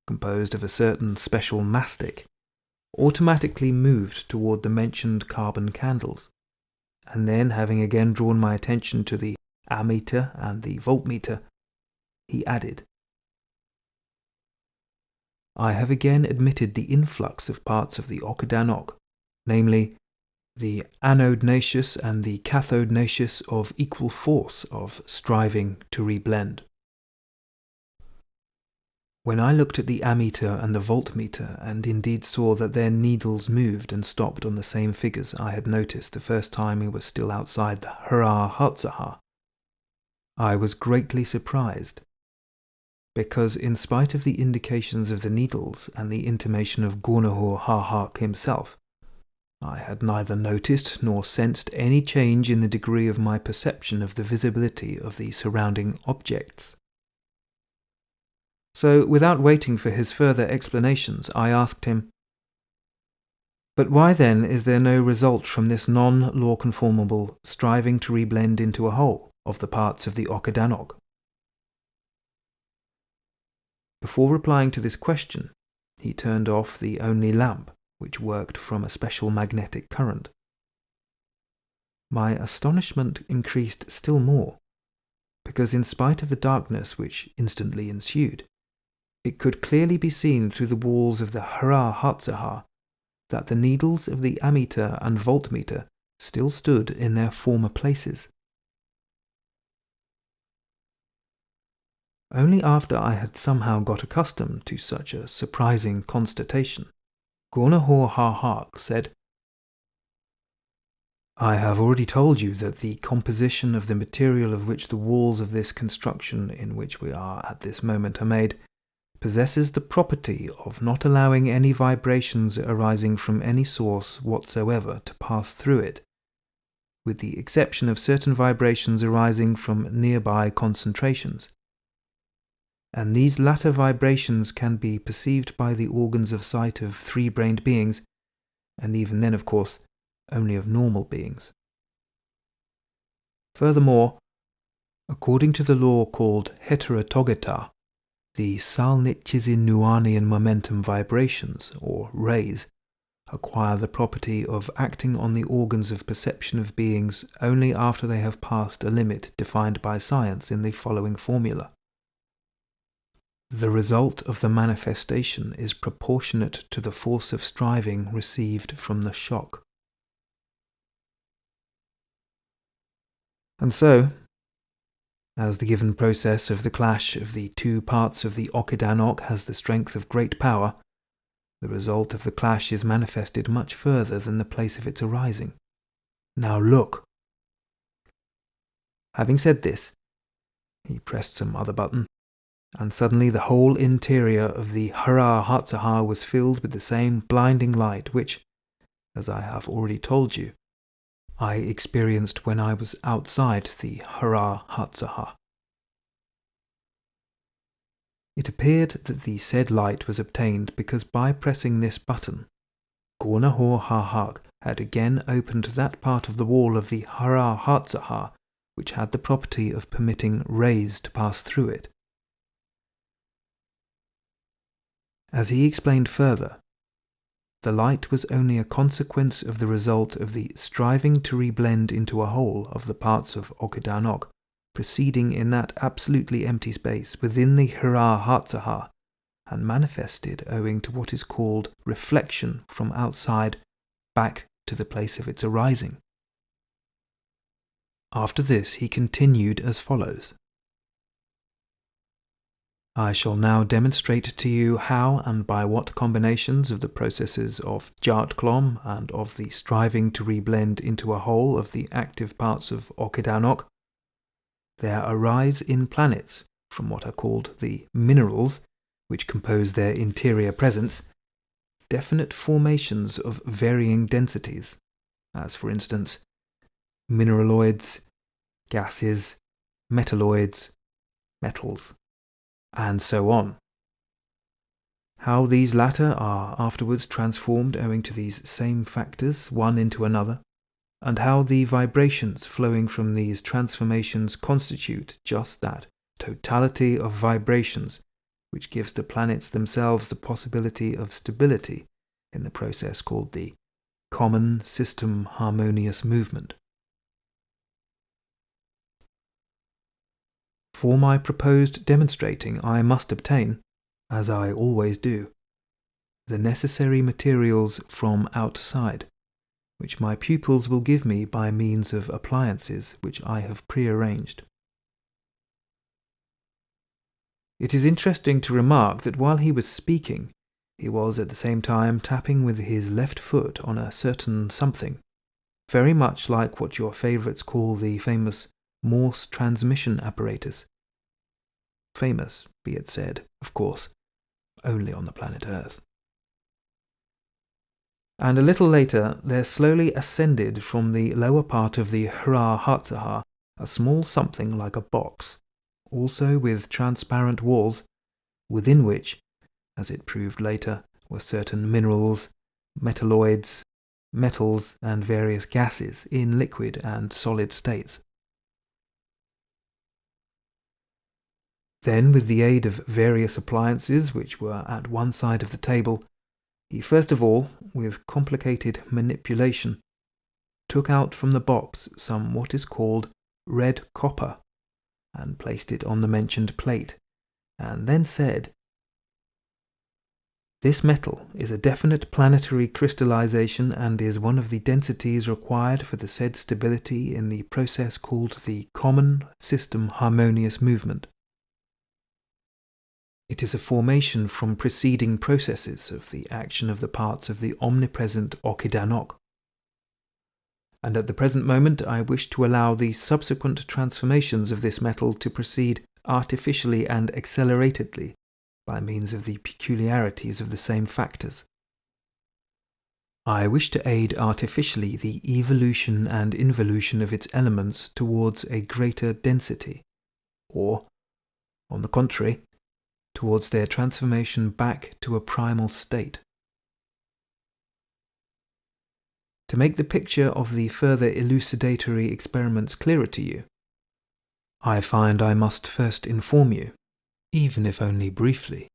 composed of a certain special mastic, automatically moved toward the mentioned carbon candles, and then, having again drawn my attention to the ammeter and the voltmeter, he added, I have again admitted the influx of parts of the okidanok, namely, the anodnaceous and the cathodnaceous of equal force of striving to reblend. When I looked at the ammeter and the voltmeter and indeed saw that their needles moved and stopped on the same figures I had noticed the first time we were still outside the Zaha, I was greatly surprised, because in spite of the indications of the needles and the intimation of Guanajua himself, I had neither noticed nor sensed any change in the degree of my perception of the visibility of the surrounding objects. So, without waiting for his further explanations, I asked him, But why then is there no result from this non-law conformable striving to reblend into a whole of the parts of the okidanok? Before replying to this question, he turned off the only lamp which worked from a special magnetic current. My astonishment increased still more, because in spite of the darkness which instantly ensued, it could clearly be seen through the walls of the Zaha that the needles of the ammeter and voltmeter still stood in their former places. Only after I had somehow got accustomed to such a surprising constatation, Guanajua said, I have already told you that the composition of the material of which the walls of this construction in which we are at this moment are made possesses the property of not allowing any vibrations arising from any source whatsoever to pass through it, with the exception of certain vibrations arising from nearby concentrations. And these latter vibrations can be perceived by the organs of sight of three-brained beings, and even then, of course, only of normal beings. Furthermore, according to the law called heterotogeta, the Salnichizi-Nuanian momentum vibrations, or rays, acquire the property of acting on the organs of perception of beings only after they have passed a limit defined by science in the following formula. The result of the manifestation is proportionate to the force of striving received from the shock. And so, as the given process of the clash of the two parts of the okidanok has the strength of great power, the result of the clash is manifested much further than the place of its arising. Now look! Having said this, he pressed some other button, and suddenly the whole interior of the Hara-Hatzaha was filled with the same blinding light which, as I have already told you, I experienced when I was outside the Hara-Hatzaha. It appeared that the said light was obtained because by pressing this button, Guanajua had again opened that part of the wall of the Hara-Hatzaha which had the property of permitting rays to pass through it. As he explained further, the light was only a consequence of the result of the striving to reblend into a whole of the parts of okidanok proceeding in that absolutely empty space within the Hara-Hatzaha, and manifested owing to what is called reflection from outside back to the place of its arising. After this he continued as follows. I shall now demonstrate to you how and by what combinations of the processes of Jartklom and of the striving to reblend into a whole of the active parts of okidanok, there arise in planets from what are called the minerals which compose their interior presence, definite formations of varying densities, as for instance, mineraloids, gases, metalloids, metals, and so on. How these latter are afterwards transformed owing to these same factors one into another, and how the vibrations flowing from these transformations constitute just that totality of vibrations which gives the planets themselves the possibility of stability in the process called the common system harmonious movement. For my proposed demonstrating I must obtain, as I always do, the necessary materials from outside, which my pupils will give me by means of appliances which I have prearranged. It is interesting to remark that while he was speaking, he was at the same time tapping with his left foot on a certain something, very much like what your favourites call the famous Morse transmission apparatus. Famous, be it said, of course, only on the planet Earth. And a little later there slowly ascended from the lower part of the Hara-Hatzaha a small something like a box, also with transparent walls, within which, as it proved later, were certain minerals, metalloids, metals, and various gases in liquid and solid states. Then, with the aid of various appliances which were at one side of the table, he first of all, with complicated manipulation, took out from the box some what is called red copper, and placed it on the mentioned plate, and then said, "This metal is a definite planetary crystallization and is one of the densities required for the said stability in the process called the common system harmonious movement. It is a formation from preceding processes of the action of the parts of the omnipresent okidanok. And at the present moment I wish to allow the subsequent transformations of this metal to proceed artificially and acceleratedly by means of the peculiarities of the same factors. I wish to aid artificially the evolution and involution of its elements towards a greater density, or, on the contrary, towards their transformation back to a primal state. To make the picture of the further elucidatory experiments clearer to you, I find I must first inform you, even if only briefly,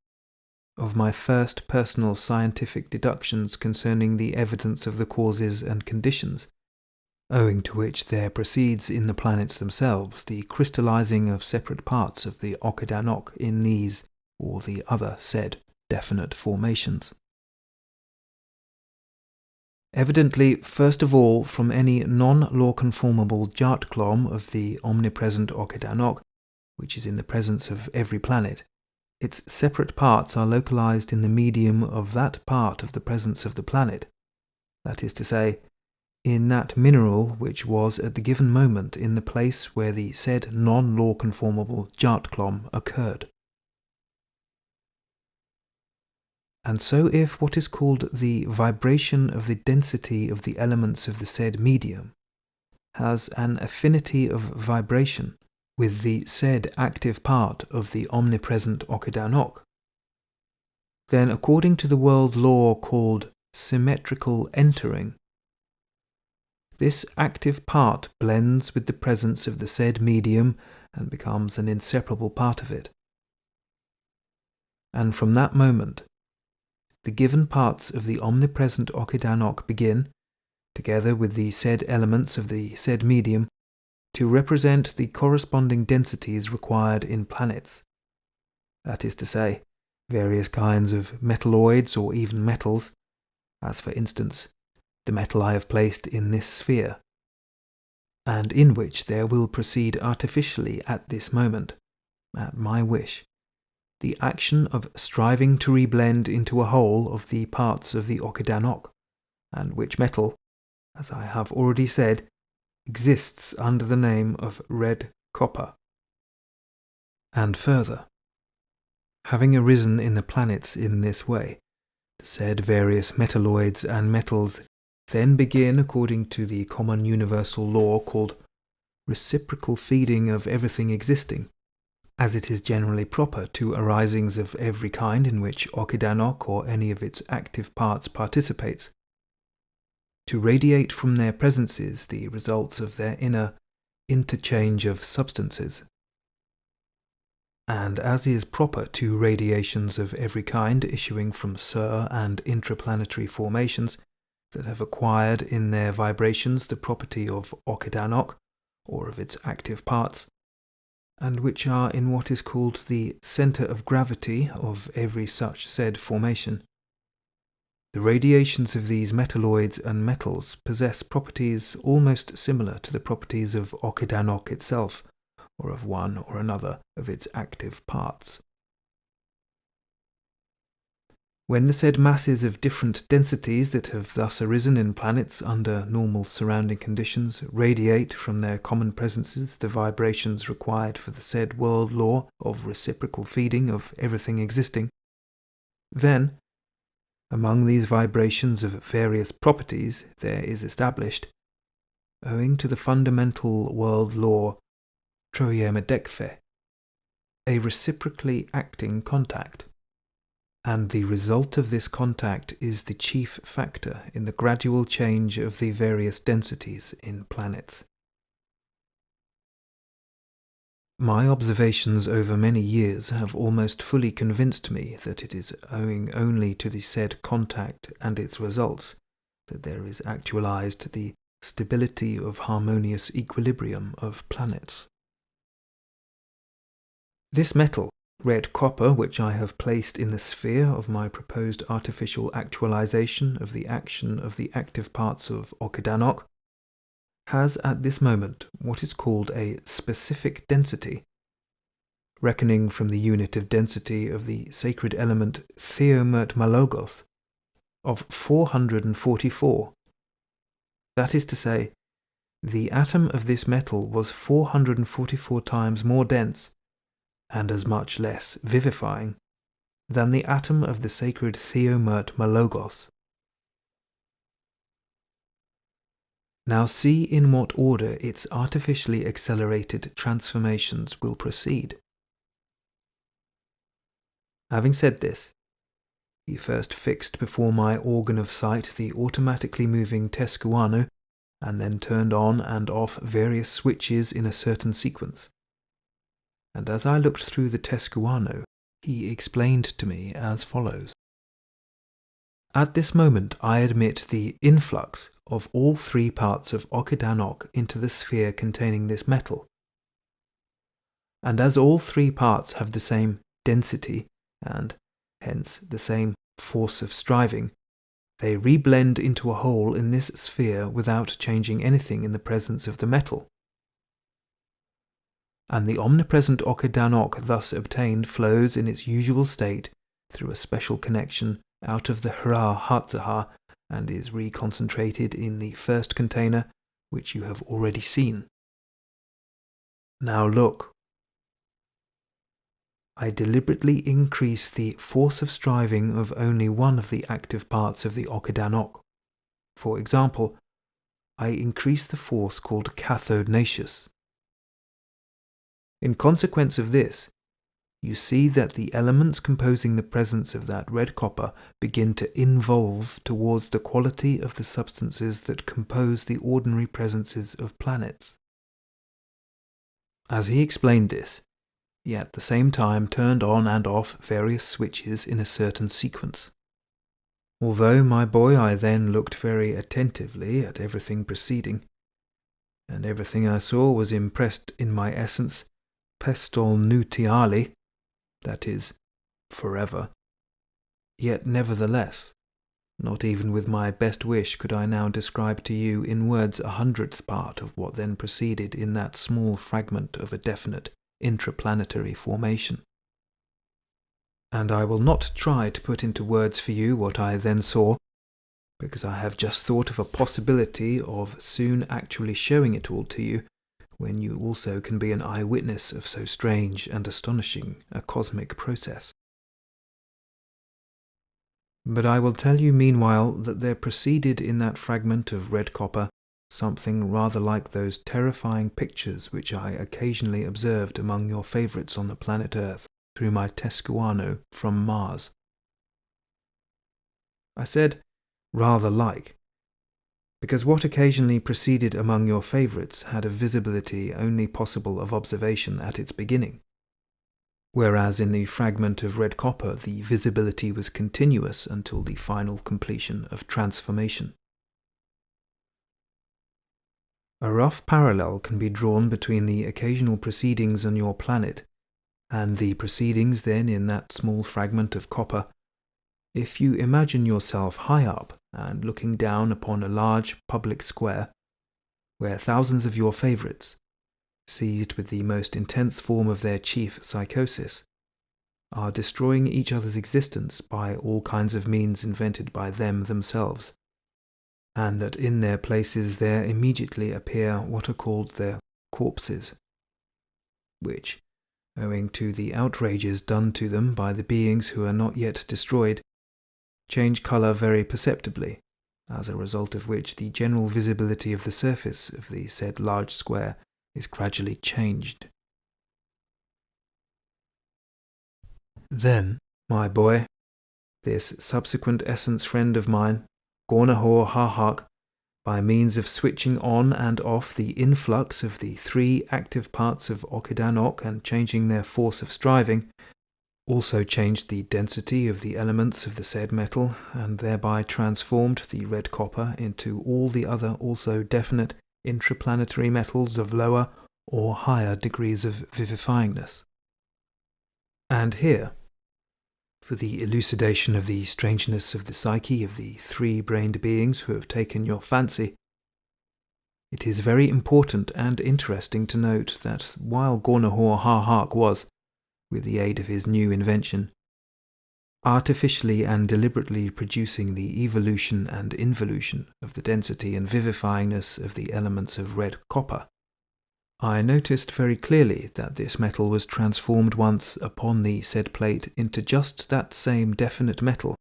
of my first personal scientific deductions concerning the evidence of the causes and conditions, owing to which there proceeds in the planets themselves the crystallizing of separate parts of the okidanok in these or the other said definite formations. Evidently, first of all, from any non-law-conformable Jartklom of the omnipresent okidanok, which is in the presence of every planet, its separate parts are localized in the medium of that part of the presence of the planet, that is to say, in that mineral which was at the given moment in the place where the said non-law-conformable Jartklom occurred. And so if what is called the vibration of the density of the elements of the said medium has an affinity of vibration with the said active part of the omnipresent okidanok, then according to the world law called symmetrical entering, this active part blends with the presence of the said medium and becomes an inseparable part of it. And from that moment, the given parts of the omnipresent okidanok begin, together with the said elements of the said medium, to represent the corresponding densities required in planets. That is to say, various kinds of metalloids or even metals, as for instance, the metal I have placed in this sphere, and in which there will proceed artificially at this moment, at my wish, the action of striving to reblend into a whole of the parts of the okidanok, and which metal, as I have already said, exists under the name of red copper. And further, having arisen in the planets in this way, the said various metalloids and metals then begin, according to the common universal law called reciprocal feeding of everything existing, as it is generally proper to arisings of every kind in which okidanok or any of its active parts participates, to radiate from their presences the results of their inner interchange of substances. And as is proper to radiations of every kind issuing from sur and intraplanetary formations that have acquired in their vibrations the property of okidanok, or of its active parts, and which are in what is called the centre of gravity of every such said formation, the radiations of these metalloids and metals possess properties almost similar to the properties of okidanok itself, or of one or another of its active parts. When the said masses of different densities that have thus arisen in planets under normal surrounding conditions radiate from their common presences the vibrations required for the said world law of reciprocal feeding of everything existing, then, among these vibrations of various properties there is established, owing to the fundamental world law Troyemedekfe, a reciprocally acting contact, and the result of this contact is the chief factor in the gradual change of the various densities in planets. My observations over many years have almost fully convinced me that it is owing only to the said contact and its results that there is actualized the stability of harmonious equilibrium of planets. This metal, red copper, which I have placed in the sphere of my proposed artificial actualization of the action of the active parts of okidanok, has at this moment what is called a specific density, reckoning from the unit of density of the sacred element theomertmalogos, of 444. That is to say, the atom of this metal was 444 times more dense, and as much less vivifying, than the atom of the sacred theomertmalogos. Now see in what order its artificially accelerated transformations will proceed. Having said this, he first fixed before my organ of sight the automatically moving tescuano, and then turned on and off various switches in a certain sequence. And as I looked through the tescuano, he explained to me as follows. At this moment I admit the influx of all three parts of okidanok into the sphere containing this metal. And as all three parts have the same density, and hence the same force of striving, they reblend into a whole in this sphere without changing anything in the presence of the metal. And the omnipresent okidanok thus obtained flows in its usual state through a special connection out of the Zaha and is reconcentrated in the first container, which you have already seen. Now look. I deliberately increase the force of striving of only one of the active parts of the okidanok. For example, I increase the force called cathode-nacious. In consequence of this, you see that the elements composing the presence of that red copper begin to involve towards the quality of the substances that compose the ordinary presences of planets. As he explained this, he at the same time turned on and off various switches in a certain sequence. Although, my boy, I then looked very attentively at everything preceding, and everything I saw was impressed in my essence pestol nutiali, that is, forever. Yet nevertheless, not even with my best wish could I now describe to you in words 100th part of what then proceeded in that small fragment of a definite intraplanetary formation. And I will not try to put into words for you what I then saw, because I have just thought of a possibility of soon actually showing it all to you, when you also can be an eyewitness of so strange and astonishing a cosmic process. But I will tell you meanwhile that there proceeded in that fragment of red copper something rather like those terrifying pictures which I occasionally observed among your favourites on the planet Earth through my Tescuano from Mars. I said rather like, because what occasionally proceeded among your favourites had a visibility only possible of observation at its beginning, whereas in the fragment of red copper the visibility was continuous until the final completion of transformation. A rough parallel can be drawn between the occasional proceedings on your planet and the proceedings then in that small fragment of copper, if you imagine yourself high up and looking down upon a large public square, where thousands of your favourites, seized with the most intense form of their chief psychosis, are destroying each other's existence by all kinds of means invented by them themselves, and that in their places there immediately appear what are called their corpses, which, owing to the outrages done to them by the beings who are not yet destroyed, change colour very perceptibly, as a result of which the general visibility of the surface of the said large square is gradually changed. Then, my boy, this subsequent essence friend of mine, Guanajua, by means of switching on and off the influx of the three active parts of okidanok and changing their force of striving, also changed the density of the elements of the said metal, and thereby transformed the red copper into all the other also definite intraplanetary metals of lower or higher degrees of vivifyingness. And here, for the elucidation of the strangeness of the psyche of the three-brained beings who have taken your fancy, it is very important and interesting to note that while Guanajua was, with the aid of his new invention, artificially and deliberately producing the evolution and involution of the density and vivifyingness of the elements of red copper, I noticed very clearly that this metal was transformed once upon the said plate into just that same definite metal,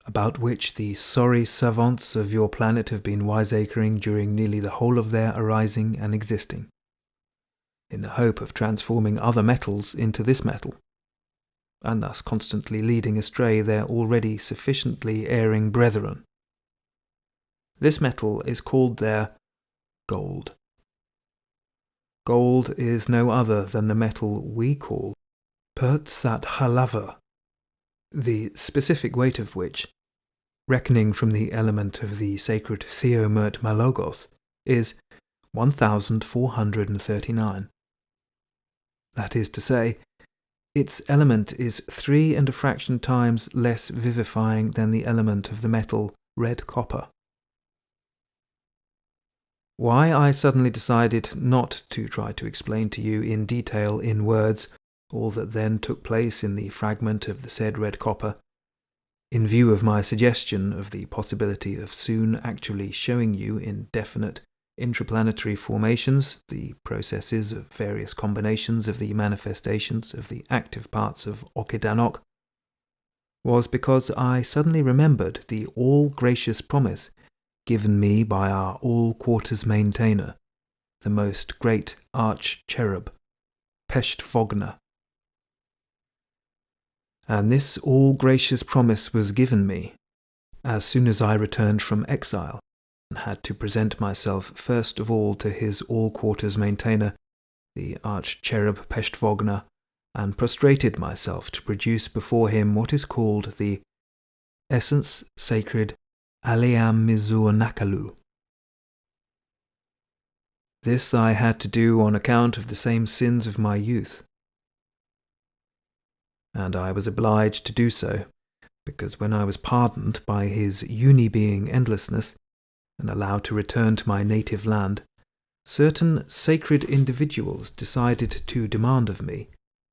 about which the sorry savants of your planet have been wiseacring during nearly the whole of their arising and existing, in the hope of transforming other metals into this metal, and thus constantly leading astray their already sufficiently erring brethren. This metal is called their gold. Gold is no other than the metal we call Pertsat halava, the specific weight of which, reckoning from the element of the sacred Theomert Malogos, is 1,439. That is to say, its element is 3 and a fraction times less vivifying than the element of the metal red copper. Why I suddenly decided not to try to explain to you in detail in words all that then took place in the fragment of the said red copper, in view of my suggestion of the possibility of soon actually showing you in definite intraplanetary formations, the processes of various combinations of the manifestations of the active parts of okidanok, was because I suddenly remembered the all-gracious promise given me by our all-quarters maintainer, the most great arch-cherub, Pesht-Vogner. And this all-gracious promise was given me as soon as I returned from exile, and had to present myself first of all to his all-quarters maintainer, the arch-cherub Pesht-Vogner, and prostrated myself to produce before him what is called the essence sacred Aliam Mizur Nakalu. This I had to do on account of the same sins of my youth, and I was obliged to do so, because when I was pardoned by his uni-being endlessness, and allowed to return to my native land, certain sacred individuals decided to demand of me,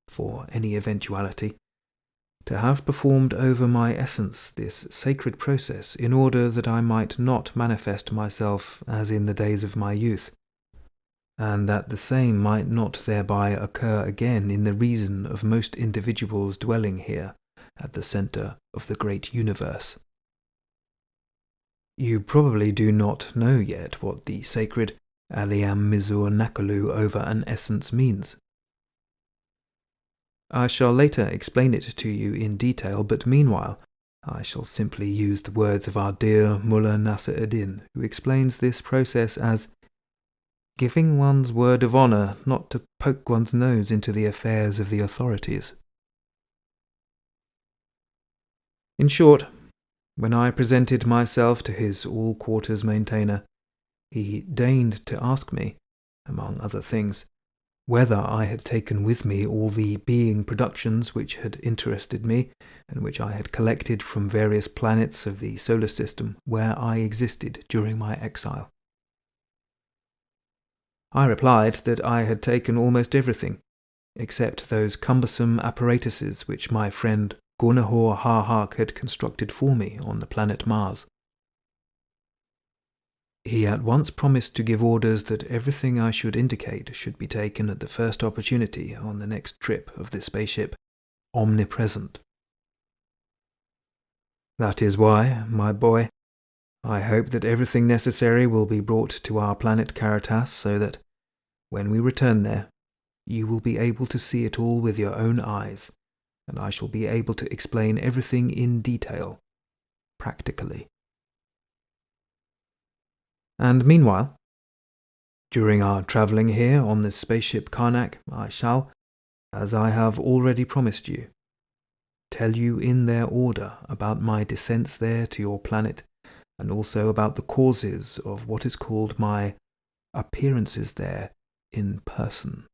for any eventuality, to have performed over my essence this sacred process in order that I might not manifest myself as in the days of my youth, and that the same might not thereby occur again in the reason of most individuals dwelling here at the centre of the great universe. You probably do not know yet what the sacred Aliam Mizur Nakalu over an essence means. I shall later explain it to you in detail, but meanwhile I shall simply use the words of our dear Mullah Nasr-ed-Din, who explains this process as giving one's word of honour not to poke one's nose into the affairs of the authorities. In short, when I presented myself to his all-quarters maintainer, he deigned to ask me, among other things, whether I had taken with me all the being productions which had interested me, and which I had collected from various planets of the solar system where I existed during my exile. I replied that I had taken almost everything, except those cumbersome apparatuses which my friend Guanajua had constructed for me on the planet Mars. He at once promised to give orders that everything I should indicate should be taken at the first opportunity on the next trip of the spaceship Omnipresent. That is why, my boy, I hope that everything necessary will be brought to our planet Caritas so that, when we return there, you will be able to see it all with your own eyes, and I shall be able to explain everything in detail, practically. And meanwhile, during our travelling here on this spaceship Karnak, I shall, as I have already promised you, tell you in their order about my descents there to your planet, and also about the causes of what is called my appearances there in person.